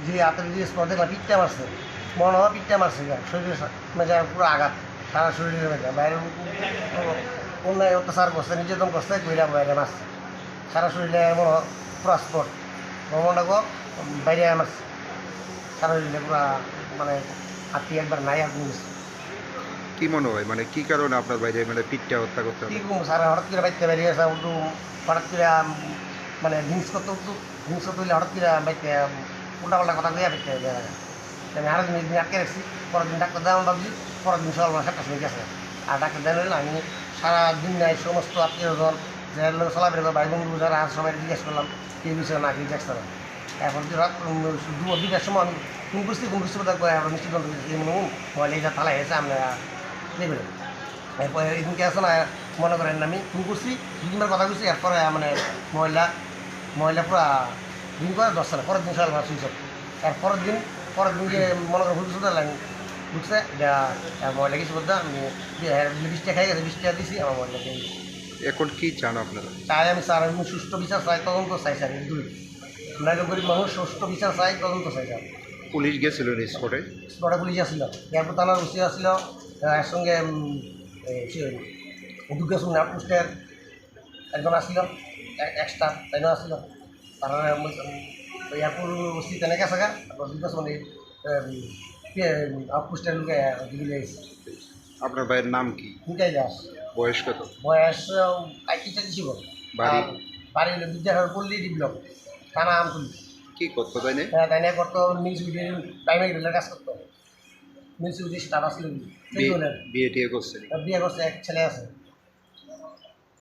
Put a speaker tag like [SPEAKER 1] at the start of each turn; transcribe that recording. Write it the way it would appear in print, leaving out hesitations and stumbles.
[SPEAKER 1] যে হাতের যে স্পট দেখলাম পিঠটা মারছে, মনে হয় পিঠটা মারছে, শরীরে মেজা পুরো আঘাত, সারা শরীরে মেজা বাইরে অন্যায় অত্যাচার করছে, নির্যাতন করছে, কইরা বাইরে মারছে, সারা শরীরে মনে হয় পুরা স্পট ভ্রমণটাকে বাইরে মারছে, সারা শরীরে পুরা মানে হাতি একবার নাই আর কোনো কিছু।
[SPEAKER 2] কি মনে হয় মানে কি কারণে আপনার বাইরে মানে পিঠটা হত্যা করতে হবে?
[SPEAKER 1] কী করবো সারা হঠাৎ করে বাইতে বেরিয়ে আসা উঠু, হঠাৎ করে মানে ড্রিঙ্কস করতে উঠু, ড্রিঙ্কস করতে হইলে হঠাৎ করে বাইতে উল্টা কথা দিয়ে বাইতে আমি আরও দিন আটকে রাখছি, পরের দিন ডাক্তার দেওয়া ভাবছি, পরের দিন সকাল 7টার সময় গেছে। আর ডাক্তার দেওয়া হলে আমি সারাদিন নাই সমস্ত আত্মীয়জন যার লোক চলাফেরা করে ভাই বন্ধু যারা আর সবাই জিজ্ঞেস করলাম এই বিষয়ে না জিজ্ঞেস করলাম। এখন রাত 2টার সময় আমি ফোন করছি কোথাও আমরা মিষ্টি বন্ধ করছি মোবাইল এইটা থালা হয়েছে আমরা দেখবেন। এরপরে এদিনকে আসো না মনে করেন আমি ফোন করছি 2 দিনের কথা বলছি, এরপরে মানে মহিলা পুরা দিন করে 10 সালে পরের দিন সকাল সুইচ অফ। পরের দিন যে মনে করেন হুল সুন্দর লাগে ঢুকছে মহিলা কিছু বলতে আমি বৃষ্টি খাই গেছে, বৃষ্টি দিয়েছি আমার মহিলাকে।
[SPEAKER 2] এখন কি চান আপনারা?
[SPEAKER 1] চাই আমি স্যার আমি সুষ্ঠু বিচার চাই, তদন্ত চাই স্যার, এই দুই আমরা গরিব মানুষ, সুষ্ঠু বিচার চাই, তদন্ত চাই স্যার।
[SPEAKER 2] পুলিশ গেছিল স্পটে?
[SPEAKER 1] স্পটে পুলিশ আসছিল, এয়ারপোর্ট থানার ওসি আসছিল, এর সঙ্গে এডুকেশন পোস্টের একজন আসছিল, এক্সট্রা তাইও আসছিল, তারা এয়ারপোর্ট ওসি তেনেকে আছে গা, তারপর এডুকেশন আউটপোস্টের লোকে দিলে।
[SPEAKER 2] আপনার ভাইয়ের নাম কি?
[SPEAKER 1] নিতাই দাস।
[SPEAKER 2] বয়স কত?
[SPEAKER 1] বয়স 35 ছিল।
[SPEAKER 2] বাড়ি?
[SPEAKER 1] বাড়ি হলো বিদ্যাসাগর পল্লী ডেভেলপ, থানা আমতলী।
[SPEAKER 2] কি করতো তাই না?
[SPEAKER 1] হ্যাঁ তাই নিয়ে করতো, মিউনিসিপ্যালিটির প্রাইমারি রেলের কাজ করতো, মিউনিসিপ্যালিটির স্টাফ আসছিল।
[SPEAKER 2] বিয়ে টিয়ে করছে?
[SPEAKER 1] বিয়ে করছে, এক ছেলে আছে।